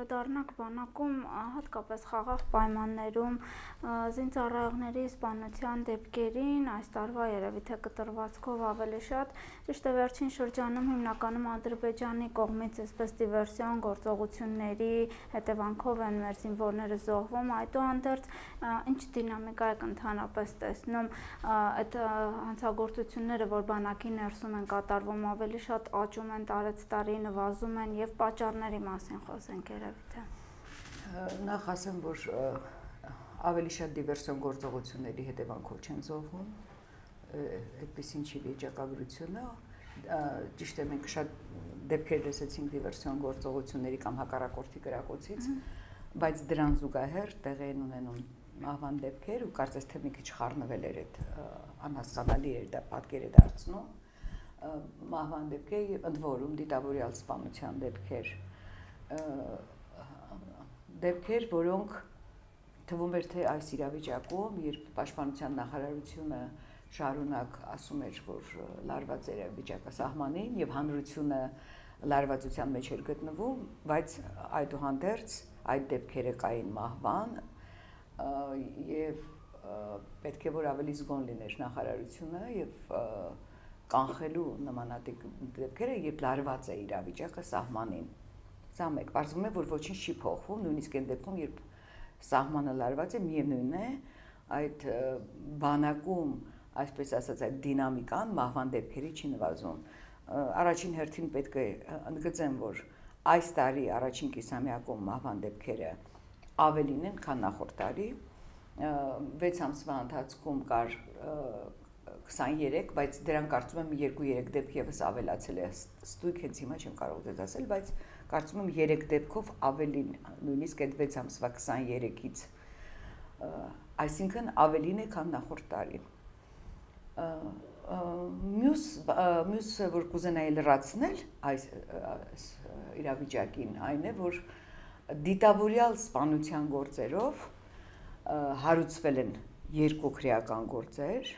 անդրադառնանք բանակում հատկապես խաղաղ պայմաններում զինծառայողների սպանության դեպքերին, այս տարվա երևի թե կտրվածքով ավելի շատ, ճիշտ է վերջին շրջանում հիմնականում Ադրբեջանի կողմից այսպես դիվերսիոն գործողությունների հետևանքով են մեր զինվորները զոհվում, այդուհանդերձ ինչ դինամիկա եք ընդհանրապես տեսնում, այդ հանցագործությունները, որ բանակի ներսում են կատարվում, ավելի շատ աճում են տարեցտարի, նվազում են եւ պատճառների մասին խոսենք երևի թե։ Նախ ասեմ, որ ավելի շատ դիվերսիոն գործողությունների հետևանքով չեն զոհվում, այդպեսին չի վիճակագրությունը, ճիշտ է մենք շատ դեպքեր լսեցինք դիվերսիոն գործողությունների կամ հակառակորդի կրակոցից, բայց դրան զուգահեռ տեղի են ունենում մահվան դեպքեր ու կարծես թե մի քիչ խառնվել էր այդ անհասկանալի էր դա պատկերը դարձնում մահվան դեպքեր եւ ընդ որում դիտավորյալ սպանության դեպքեր, որոնք թվում էր թե այս իրավիճակում, երբ Պաշտպանության նախարարությունը շարունակ ասում էր, որ լարված է վիճակը սահմանին եւ հանրությունը լարվածության մեջ էր գտնվում, բայց այդուհանդերձ այդ դեպքերը կային մահվան եւ պետք է որ ավելի զգոն լիներ նախարարությունը եւ կանխելու նմանատիպ դեպքերը, երբ լարված է իրավիճակը սահմանին։ Սա մեկ, պարզվում է, որ ոչինչ չի փոխվում, նույնիսկ այն դեպքում, երբ սահմանը լարված է, միևնույն է, այդ բանակում, այսպես ասած, այդ դինամիկան մահվան դեպքերի չի նվազում։ Առաջին հերթին պետք է ընդգծեմ, որ այս տարի առաջին կիսամյակում մահվան դեպքերը ավելին են, քան նախորդ տարի։ 6 ամսվա ընթացքում կար 23, բայց դրան կարծում եմ 2-3 դեպք եւս ավելացել է, ստույգ հենց հիմա չեմ կարող դες ասել, բայց կարծում եմ 3 դեպքով ավելին, նույնիսկ այդ 6 ամսվա 23-ից, այսինքն ավելին է, քան նախորդ տարի։ Մյուս որ կուզենայի լրացնել այս իրավիճակին, այն է, որ դիտավորյալ սպանության գործերով հարուցվել են 2 քրեական գործեր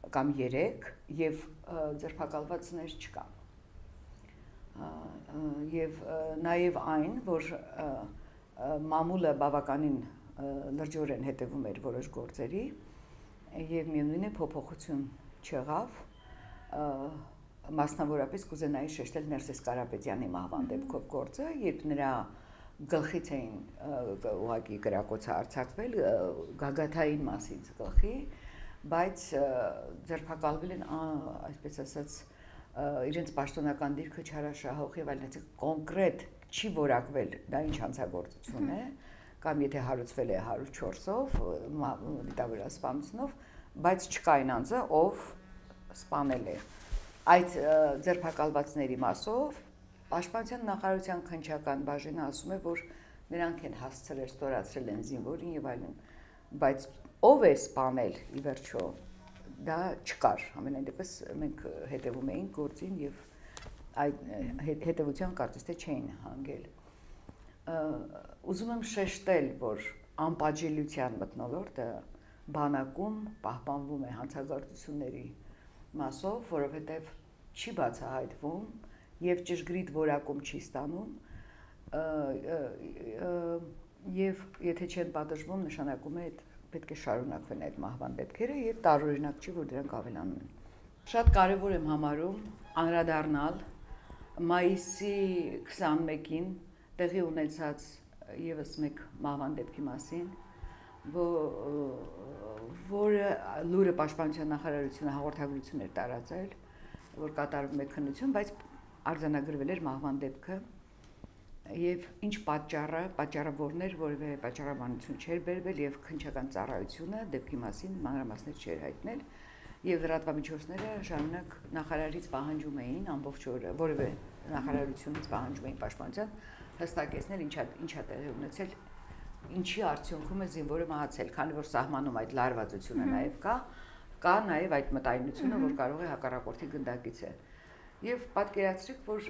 կամ 3 եւ ձերբակալվածներ չկան։ Եվ նաեւ այն, որ մամուլը բավականին լրջորեն հետևում էր որոշ գործերի եւ միևնույն է փոփոխություն չեղավ, մասնավորապես կուզենայի շեշտել Ներսես Կարապետյանի մահվան դեպքով գործը, երբ նրա գլխից էին ուղղակի կրակոցը արձակվել գագաթային մասից գլխի, բայց ձերբակալվել են այսպես ասած իրենց պաշտոնական դիրքը չարաշահող եւ այլն, կոնկրետ չի որակվել դա ինչ հանցագործություն է, կամ եթե հարուցվել է 104-ով, դիտավորյալ սպանությունով, բայց չկա այն անձը, ով սպանել է։ Այդ ձերբակալվածների մասով Պաշտպանության նախարարության քննչական բաժինը ասում է, որ նրանք են հասցրել ստորացրել են զինվորին եւ այլն, բայց ով է սպանել ի վերջո դա չկար, ամենայն դեպս մենք հետևում էինք գործին եւ այդ հետևության կարծես թե չէին հանգել։ Ուզում եմ շեշտել, որ անպատժելիության մթնոլորտը բանակում պահպանվում է հանցագործությունների մասով, որովհետեւ չի բացահայտվում եւ ճշգրիտ որակում չի ստանում եւ եթե չեն պատժվում, նշանակում է պետք է շարունակվեն այդ մահվան դեպքերը եւ տարօրինակ չի, որ դրանք ավելանում են։ Շատ կարեւոր եմ համարում անդրադառնալ մայիսի 21-ին տեղի ունեցած եւս մեկ մահվան դեպքի մասին, որը լուրը Պաշտպանության նախարարությունը հաղորդագրություն էր տարածել, որ կատարվում է քննություն, բայց արձանագրվել էր մահվան դեպքը եւ ինչ պատճառավորներ, որևէ պատճառաբանություն չէր բերվել եւ քննչական ծառայությունը դեպքի մասին մանրամասներ չէր հայտնել եւ լրատվամիջոցները ժամանակ նախարարից պահանջում էին ամբողջ օրը, որևէ նախարարությունից պահանջում էին Պաշտպանության հստակեցնել ինչա տեղի ունեցել, ինչի արդյունքում է զինվորը մահացել, քանի որ սահմանում այդ լարվածությունը նաեւ կա նաեւ այդ մտայնությունը, որ կարող է հակառակորդի գնդակից է։ Եվ պատկերացրեք, որ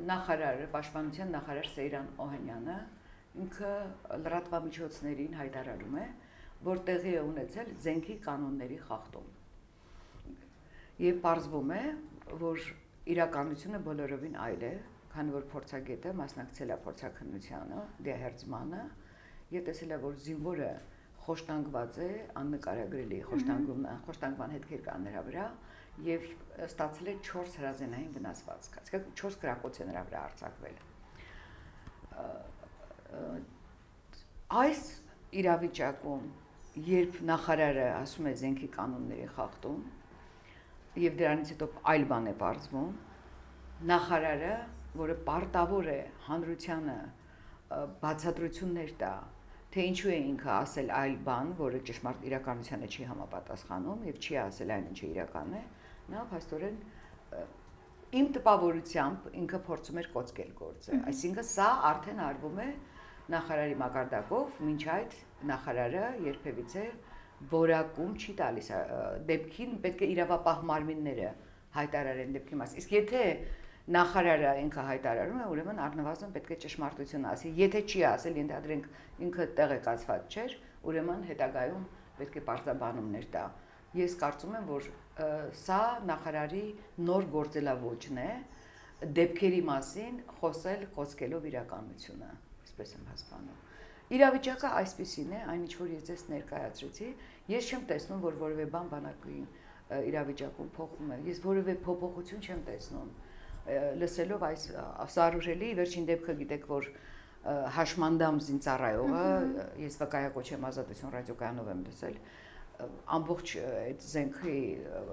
նախարարը, Պաշտպանության նախարար Սեյրան Օհանյանը ինքը լրատվամիջոցներին հայտարարում է, որ տեղի է ունեցել զենքի կանոնների խախտում։ Եվ պարզվում է, որ իրականությունը բոլորովին այլ է, քանի որ փորձագետը մասնակցել է փորձաքննությանը, դիահերձմանը, եւ տեսել է, որ զինվորը խոշտանգված է, աննկարագրելի խոշտանգման հետքեր կան նրա վրա եւ ստացել է 4 հրազենային վնասվածք, այսինքն 4 կրակոց է նրա վրա արձակվել։ Այս իրավիճակում, երբ նախարարը ասում է զենքի կանոնների խախտում եւ դրանից հետո այլ բան է բարձվում, նախարարը, որը պարտավոր է հանրությանը բացատրություններ տա, թե ինչու է ինքը ասել այլ բան, որը ճշմարտ իրականությանը չի համապատասխանում եւ չի ասել այն, ինչը իրական է, նա փաստորեն իմ տպավորությամբ ինքը փորձում էր կոծկել գործը։ Այսինքն սա արդեն արվում է նախարարի մակարդակով, մինչ այդ նախարարը երբևիցե որակում չի տալիս դեպքին, պետք է իրավապահ մարմինները հայտարարեն դեպքի մասին։ Իսկ եթե նախարարը ինքը հայտարարում է, ուրեմն առնվազն պետք է ճշմարտությունը ասի։ Եթե չի ասել, ենթադրենք ինքը տեղեկացված չէր, ուրեմն հետագայում պետք է պարզաբանումներ տա։ Ես կարծում եմ, որ սա նախարարի նոր գործելավոճն է դեպքերի մասին խոսել կոծկելով իրականությունը, այսպես եմ հասկանում։ Իրավիճակը այսպեսին է, այն ինչ որ ես ձեզ ներկայացրեցի, ես չեմ տեսնում, որ որևէ բան բանակի իրավիճակում փոխվում է։ Ես որևէ փոփոխություն չեմ տեսնում։ Լսելով այս սարուրելի վերջին դեպքը գիտեք, որ Հաշմանդամ զինծառայողը, ես վկայակոչ եմ Ազատություն ռադիոկայանով եմ լսել, ամբողջ այդ զենքի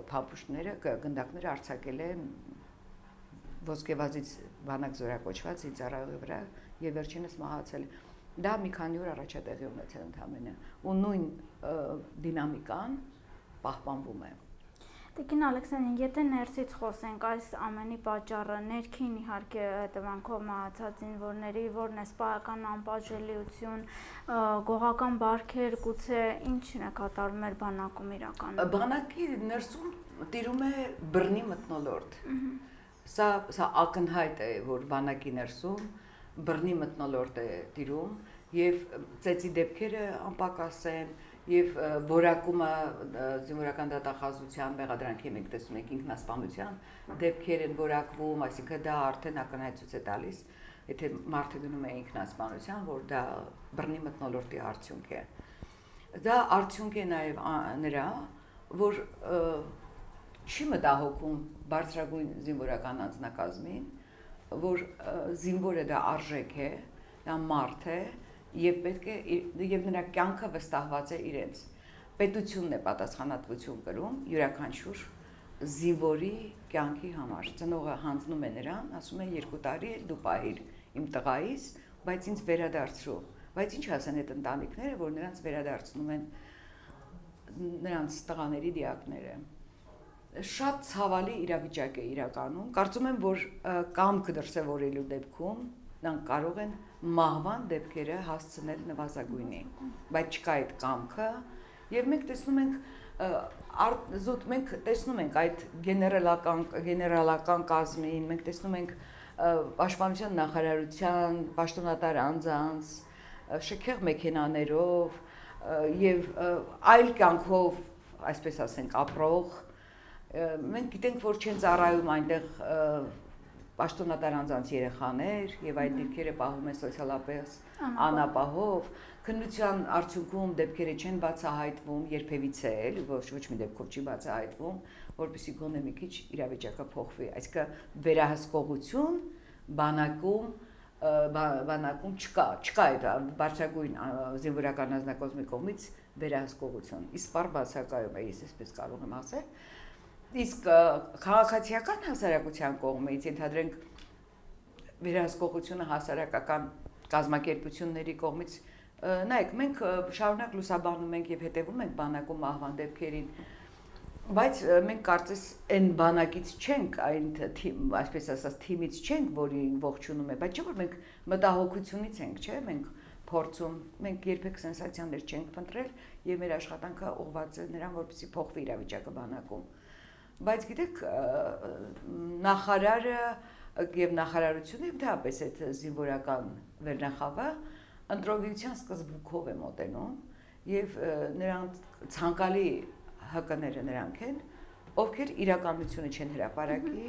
փամփուշտները, գնդակները արձակել է ոսկեվազից բանակ զորակոչված զինծառայողի վրա եւ վերջինս մահացել։ Դա մի քանի օր առաջ է տեղի ունեցել ընդհանրապես, ու նույն դինամիկան պահպանվում է։ Տիկին Ալեքսանյան, եթե ներսից խոսենք, այս ամենի պատճառը ներքին իհարկե հետևանքով մահացած զինվորների, որն է սպայական անպատժելիություն, գողական բարքեր, գուցե ինչն է կատարում մեր բանակում իրականում։ Բանակի ներսում տիրում է բռնի մթնոլորտ։ Սա ակնհայտ է, որ բանակի ներսում բռնի մթնոլորտ է տիրում եւ ծեծի դեպքերը անպակաս են եւ որակումը զինվորական դատախազության մեղադրանքի մենք տեսնում ենք ինքնասպանության դեպքեր են որակվում, այսինքն դա արդեն ակնհայտություն է տալիս, եթե մարդը գնում է ինքնասպանության, որ դա բռնի մթնոլորտի արդյունք է։ Դա արդյունք է նաեւ նրա, որ չի մտահոգում բարձրագույն զինվորական անձնակազմին, որ զինվորը դա արժեք է, դա մարդ է եւ պետք է եւ նրա կյանքը վստահված է իրենց։ Պետությունն է պատասխանատվություն կրում յուրաքանչյուր զինվորի կյանքի համար։ Ծնողը հանձնում է նրան, ասում է 2 տարի դու պահիր իմ տղայիս, բայց ինձ վերադարձրու։ Բայց ինչ ասեն այդ ընտանիքները, որ նրանց վերադարձնում են նրանց տղաների դիակները։ Շատ ցավալի իրավիճակ է իրականում։ Կարծում եմ, որ կամք դրսևորելու դեպքում նրանք կարող են մահվան դեպքերը հասցնել նվազագույնի, բայց չկա այդ կամքը, եւ մենք տեսնում ենք այդ գեներալական կազմին, մենք տեսնում ենք պաշտպանության նախարարության պաշտոնատար անձանց շքեղ մեքենաներով եւ այլ կյանքով, այսպես ասենք, ապրող մենք գիտենք, որ չեն ծառայում այնտեղ պաշտոնատար անձանց երեխաներ եւ այդ դեպքերը պահում են սոցիալապես անապահով, քննության արդյունքում դեպքերը չեն բացահայտվում երբևիցե էլ, ոչ մի դեպքով չի բացահայտվում, որպեսզի գոնե մի քիչ իրավիճակը փոխվի, այսինքն վերահսկողություն բանակում չկա այդ բարձրագույն զինվորական անձնակազմի կողմից վերահսկողություն, իսպառ բացակայում է, ես այսպես կարող եմ ասել։ Իսկ քաղաքացիական հասարակության կողմից ենթադրենք վերահսկողությունը հասարակական կազմակերպությունների կողմից, նայեք, մենք շարունակ լուսաբանում ենք եւ հետեւում ենք բանակում մահվան դեպքերին, բայց մենք կարծես այն բանակից չենք, այն այսպես ասած թիմից չենք, որի ողջունում է, բայց չէ՞ որ մենք մտահոգությունից ենք, չէ՞, մենք փորձում, մենք երբեք սենսացիաներ չենք փնտրել եւ մեր աշխատանքը ուղղված է նրան, որպեսզի փոխվի իրավիճակը բանակում։ Բայց գիտեք, նախարարը եւ նախարարությունը եւ դեպս այդ զինվորական վերնախավը ընտրողության սկզբունքով է մոտենում եւ նրանց ցանկալի հակները նրանք են, ովքեր իրականությունը չեն հրապարակի,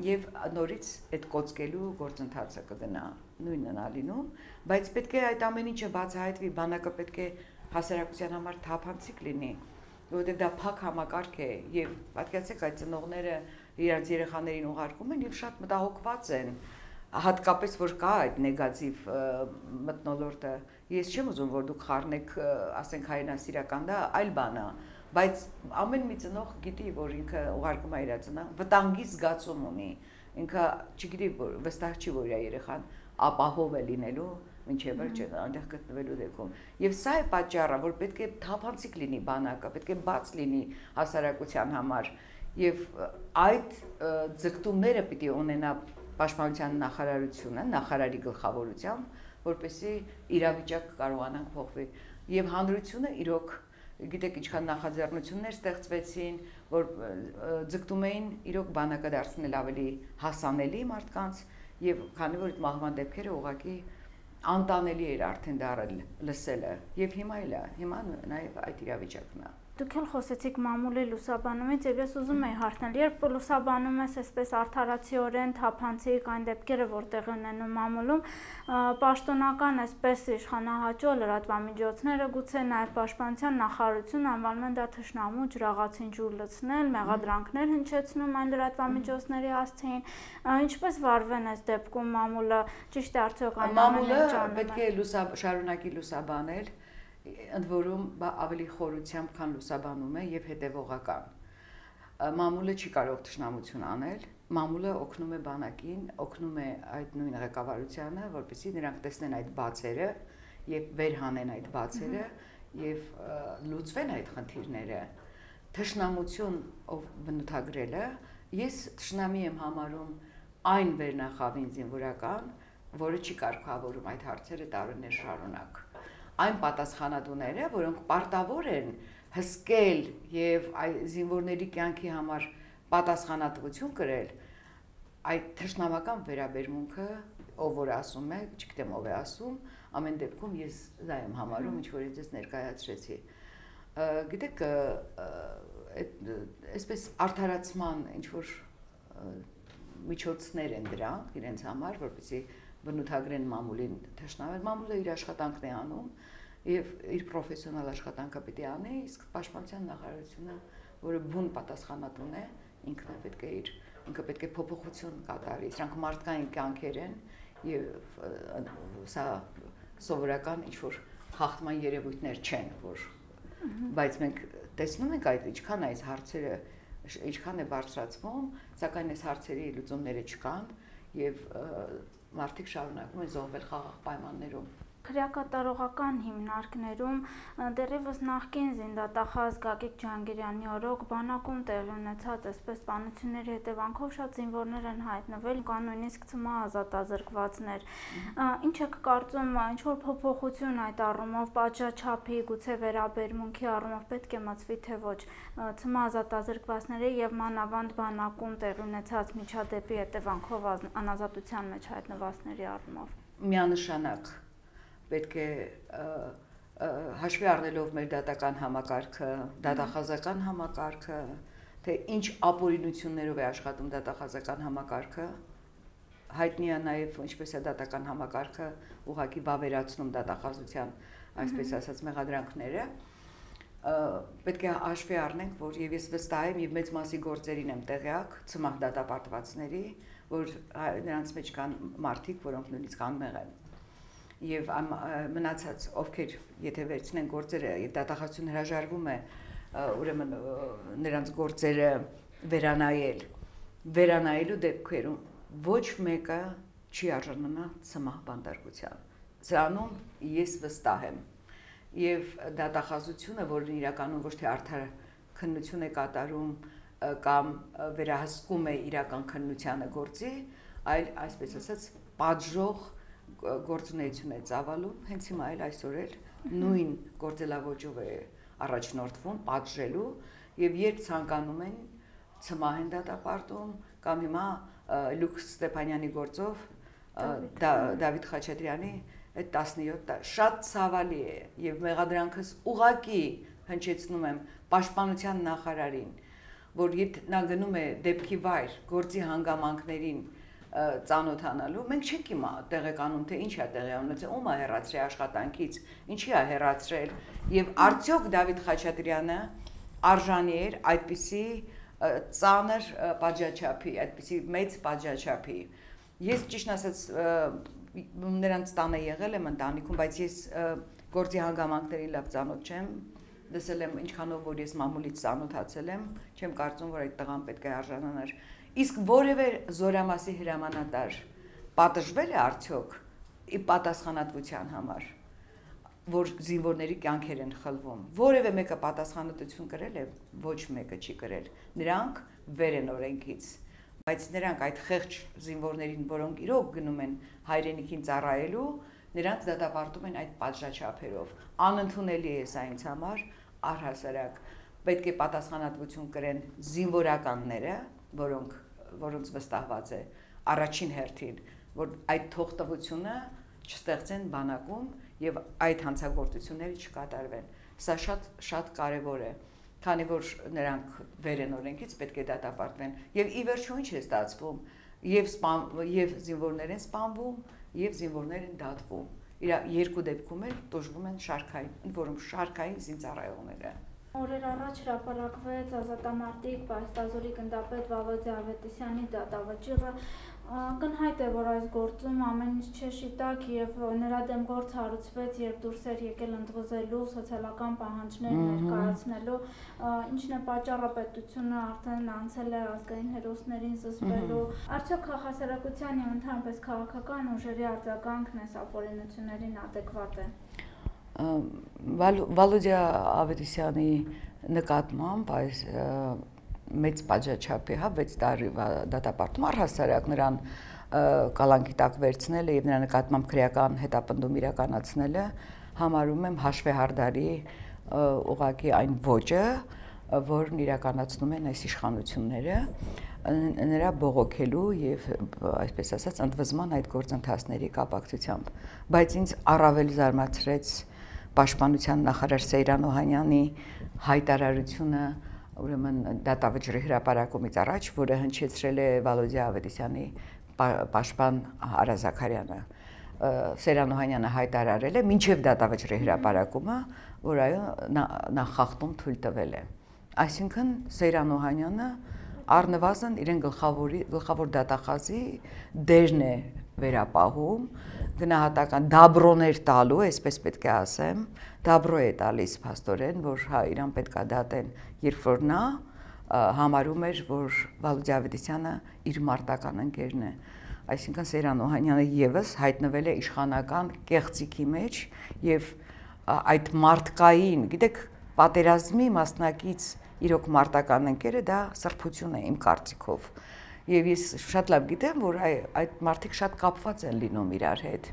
եւ նորից այդ կոծկելու գործընթացը կգնա նույնն ալինում, բայց պետք է այդ ամեն ինչը բացահայտվի, բանակը պետք է հասարակության համար թափանցիկ լինի, որովհետեւ դա փակ համակարգ է եւ պատկերացեք այդ ծնողները իրենց երեխաներին ուղարկում են եւ շատ մտահոգված են, հատկապես որ կա այդ նեգատիվ մթնոլորտը։ Ես չեմ ուզում որ դուք խառնեք, ասենք հայրենասիրական դա այլ բան է, բայց ամեն մի ծնող գիտի որ ինքը ուղարկում է իր ծնող, վտանգի զգացում ունի, ինքը չգիտի վստահ չի որ իր երեխան ապահով է լինելու մինչև վերջը այնտեղ գտնվելու դեպքում։ Եվ սա է պատճառը, որ պետք է թափանցիկ լինի բանակը, պետք է բաց լինի հասարակության համար եւ այդ ձգտումները պիտի ունենա Պաշտպանության նախարարությունը, նախարարի գլխավորությամբ, որպեսզի իրավիճակը կարողանանք փոխվի եւ հանրությունը իրոք գիտեք ինչքան նախաձեռնություններ ստեղծվեցին, որ ձգտում էին իրոք բանակը դարձնել ավելի հասանելի մարդկանց եւ քանի որ այդ մահվան դեպքերը ուղղակի անտանելի էր արդեն դարել լսելը եւ հիմա նաեւ այդ իրավիճակն է։ Դուք էլ խոսեցիք մամուլի լուսաբանումից եւ ես ուզում եի հարցնել, երբ լուսաբանում ես այսպես արդարացիորեն թափանցիկ այն դեպքերը, որ տեղի ունենում մամուլում, պաշտոնական այսպես իշխանահաճո լրատվամիջոցները, գուցե նաեւ պաշտպանության նախարարությունը անվանում են դա թշնամու ջրաղացին ջուր լցնել, մեղադրանքներ հնչեցնում այն լրատվամիջոցների հասցեին, ինչպես վարվեն այս դեպքում մամուլը, ճիշտ է արդյոք այն մամուլը պետք է շարունակի լուսաբանել ընդ որում ավելի խորությամբ քան լուսաբանում է եւ հետեւողական։ Մամուլը չի կարող թշնամություն անել, մամուլը օգնում է բանակին, օգնում է այդ նույն ղեկավարությանը, որպեսզի նրանք տեսնեն այդ բացերը եւ վերհանեն այդ բացերը եւ լուծվեն այդ խնդիրները։ Թշնամություն ով բնութագրելը, ես թշնամի եմ համարում այն վերնախավին զինվորական, որը չի կարգավորում այդ հարցերը տարիներ շարունակ։ Այն պատասխանատուները, որոնք պարտավոր են հսկել եւ զինվորների կյանքի համար պատասխանատվություն կրել, այդ թշնամական վերաբերմունքը, ով որ ասում է, չգիտեմ ով է ասում, ամեն դեպքում ես դա եմ համարում, ինչ որ ես ներկայացրեցի։ Գիտեք, այսպես արդարացման ինչ որ միջոցներ են դրանք իրենց համար, որպեսզի բնութագրեն մամուլին թշնամել, մամուլը իր աշխատանքն է անում եւ իր պրոֆեսիոնալ աշխատանքը պիտի անի, իսկ պաշտպանության նախարարությունը, որը բուն պատասխանատուն է, ինքը պետք է փոփոխություն կատարի, սրանք մարդկային կյանքեր են եւ սա սովորական ինչ որ խախտման երևույթներ չեն, որ բայց մենք տեսնում ենք այդ ինչքան այս հարցերը ինչքան է բարձրացվում, սակայն այս հարցերի լուծումները չկան եւ մարդիկ շարունակում են զոհվել խաղաղ պայմաններում։ Քրեակատարողական հիմնարկներում դեռևս նախկին զինդատախազ Գագիկ Ջանգիրյանի օրոք բանակում տեղի ունեցած այսպես սպանությունների հետևանքով շատ զինվորներ են հայտնվել, կան նույնիսկ ՑՄԱ ազատազրկվածներ։ Ինչ եք կարծում, ինչ որ փոփոխություն այդ առումով պատժաչափի, գուցե վերաբերմունքի առումով պետք է մտցվի թե ոչ ՑՄԱ ազատազրկվածների եւ մանավանդ բանակում տեղի ունեցած միջադեպի հետևանքով անազատության մեջ հայտնվածների առումով։ Միանշանակ պետք է հաշվի առնելով մեր դատական համակարգը, դատախազական համակարգը, թե ինչ ապօրինություններով է աշխատում դատախազական համակարգը, հայտնի է նաև ինչպես է դատական համակարգը ուղղակի վավերացնում դատախազության, այսպես ասած, մեղադրանքները, պետք է հաշվի առնենք, որ եւ ես վստահ եմ եւ մեծ մասի գործերին եմ տեղյակ ՑՄԱ դատապարտվածների, որ նրանց մեջ կան մարդիկ, որոնք նույնիսկ անմեղ են։ Եվ մնացած ովքեր եթե վերցնեն գործերը եւ դատախազությունը հրաժարվում է ուրեմն նրանց գործերը վերանայելու դեպքերում ոչ մեկը չի արժանանա ՑՄԱ բանտարկության։ Սրանում ես վստահ եմ եւ դատախազությունը, որն իրականում ոչ թե արդար քննություն է կատարում կամ վերահսկում է իրական քննությանը գործի, այլ այսպես ասած պատժող գործունեություն է ծավալում, հենց հիմա էլ այսօր էլ նույն գործելավոճով է առաջնորդվում պատժելու եւ երբ ցանկանում են ՑՄԱ են դատապարտում կամ հիմա Լյուկ Ստեփանյանի գործով Դավիթ Խաչատրյանի այդ 17 շատ ցավալի է եւ մեղադրանքս ուղակի հնչեցնում եմ պաշտպանության նախարարին, որ եթե նա գնում է դեպքի վայր, գործի հանգամանքներին ծանոթանալու, մենք չենք իմա տեղեկանում, թե ինչ է տեղի ունեցել, ում է հեռացրել աշխատանքից, ինչի է հեռացրել, եւ արդյոք Դավիթ Խաչատրյանը արժանի էր այդպիսի ծանր պատժաչափի, այդպիսի մեծ պատժաչափի։ Ես ճիշտ ասած նրանց տանը եղել եմ ընտանիքում, բայց ես գործի հանգամանքների լավ ծանոթ չեմ, դասել եմ ինչքանով որ ես մամուլից ծանոթացել եմ, չեմ կարծում որ այդ տղան պետք է արժանանար։ Իսկ որևէ զորամասի հրամանատար պատժվել է արդյոք ի պատասխանատվության համար, որ զինվորների կյանքեր են խլվում։ Որևէ մեկը պատասխանատվություն կրել է, ոչ մեկը չի կրել։ Նրանք վեր են օրենքից, բայց նրանք այդ խեղճ զինվորներին, որոնք իրոք գնում են հայրենիքին ծառայելու, նրանց դատապարտում են այդ պատժաչափերով։ Անընդունելի է սա ինձ համար, առհասարակ պետք է պատասխանատվություն կրեն զինվորականները, որոնց վստահված է առաջին հերթին, որ այդ թողտվությունը չստեղծեն բանակում եւ այդ հանցագործությունները չկատարվեն։ Սա շատ կարեւոր է, քանի որ նրանք վեր են օրենքից, պետք է դատապարտվեն։ Եւ ի վերջո ինչ է ստացվում, եւ զինվորներ են սպանվում, եւ զինվորներ են դատվում։ Երկու դեպքում էլ տոժվում են շարքային, ընդ որում շարքային զինծառայողները։ Օրեր առաջ հրապարակվեց ազատամարտիկ պայստազորի գնդապետ Վալոդիա Ավետիսյանի դատավճիռը։ Կնհայտ է, որ այս գործում ամեն ինչ չէ տակ եւ նրա դեմ գործ հարուցվեց, երբ դուրս էր եկել ընդվզելու սոցիալական պահանջներ ներկայացնելու, ինչն է պատճառը պետությունը արդեն անցել է ազգային հերոսներին զսպելու։ Արդյոք քաղաքասարակության եւ ընդհանրապես քաղաքական ուժերի արձագանքն այս ապօրինություններին adekvat է։ Վալոդիա Ավետիսյանի նկատմամբ այս մեծ պատժաչափի 6 տարի դատապարտում առհասարակ նրան կալանքի տակ վերցնելը եւ նրա նկատմամբ քրեական հետապնդում իրականացնելը համարում եմ հաշվեհարդարի ուղղակի այն ոճը, որն իրականացնում են այս իշխանությունները նրա բողոքելու եւ այսպես ասած ընդվզման այդ գործընթացների կապակցությամբ, բայց ինձ առավել զարմացրեց Պաշտպանության նախարար Սեյրան Օհանյանի հայտարարությունը, ուրեմն դատավճռի հրապարակումից առաջ, որը հնչեցրել է Վալոդիա Ավետիսյանի պաշտպան Արա Զաքարյանը։ Սեյրան Օհանյանը հայտարարել է մինչև դատավճռի հրապարակումը, որ այո նա խախտում թույլ տվել է։ Այսինքն Սեյրան Օհանյանը առնվազն իրեն գլխավոր դատախազի դերն է վերապահում, գնահատական դաբրոներ տալու, այսպես պետք է ասեմ, դաբրո է տալիս փաստորեն, որ հա իրան պետք է դատեն, երբ որ նա համարում էր, որ Վալոդիա Ավետիսյանը իր մարտական ընկերն է։ Այսինքն Սեյրան Օհանյանը եւս հայտնվել է իշխանական կեղծիքի մեջ եւ այդ մարտկային, գիտեք, պատերազմի մասնակից իրոք մարտական ընկերը դա սրբություն է իմ կարծիքով։ Եվ ես շատ լավ գիտեմ, որ այդ մարդիկ շատ կապված են լինում իրար հետ։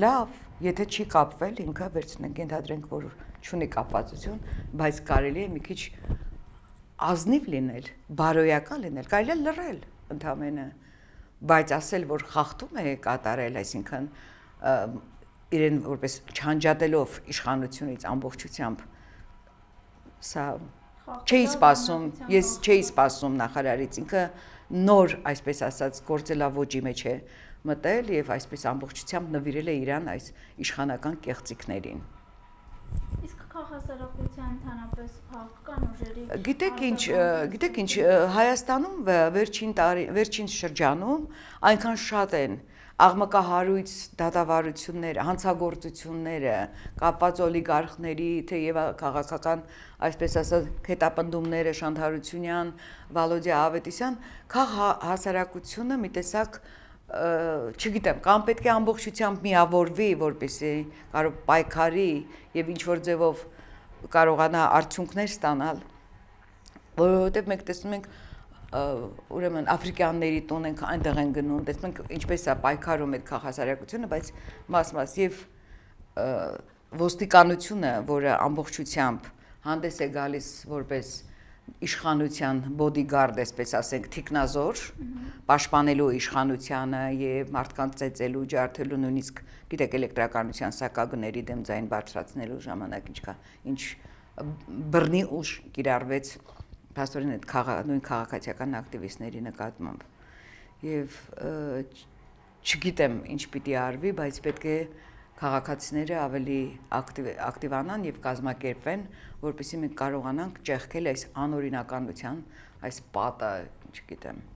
Լավ, եթե չի կապվել, ինքը վերցնենք, ենթադրենք, որ չունի կապվածություն, բայց կարելի է մի քիչ ազնիվ լինել, բարոյական լինել, կարելի է լռել ընդամենը, բայց ասել, որ խախտում է կատարել, այսինքն իրեն որպես չանջատելով իշխանությունից ամբողջությամբ, սա չէի սպասում, ես չէի սպասում նախարարից, ինքը նոր, այսպես ասած, գործելավոճի մեջ է մտել եւ այսպես ամբողջությամբ նվիրել է իրան այս իշխանական կեղծիքներին։ Իսկ քաղաքասարակության ընդհանրապես քաղաքական ուժերի Գիտեք ինչ, Հայաստանում վերջին շրջանում այնքան շատ են աղմկահարույց դատավարությունները, հանցագործությունները, կապված օլիգարխների, թեև քաղաքական, այսպես ասած, հետապնդումները Շանթարությունյան, Վալոդիա Ավետիսյան, քաղաքահասարակությունը մի տեսակ, չգիտեմ, կամ պետք է ամբողջությամբ միավորվի, որպեսզի կարող պայքարի եւ ինչ որ ձևով կարողանա արդյունքներ ստանալ, որովհետեւ մենք տեսնում ենք ուրեմն աֆրիկյանների տուն ենք այնտեղ են գնում, տեսնում ենք ինչպես է պայքարում այդ քաղաքասարակությունը, բայց մաս եւ ոստիկանությունը, որը ամբողջությամբ հանդես է գալիս որպես իշխանության բոդիգարդ, այսպես ասենք, թիկնազոր, պաշտպանելու իշխանությանը եւ մարդկանց ծեծելու, ջարդելու, նույնիսկ գիտեք էլեկտրականության սակագների դեմ ձայն բարձրացնելու ժամանակ ինչ բռնի ուժ կիրառվեց փաստորեն այդ նույն քաղաքացիական ակտիվիստների նկատմամբ։ Եվ չգիտեմ ինչ պիտի արվի, բայց պետք է քաղաքացիները ավելի ակտիվանան եւ կազմակերպվեն, որպեսզի մենք կարողանանք ճեղքել այս անօրինականության, այս պատը, չգիտեմ,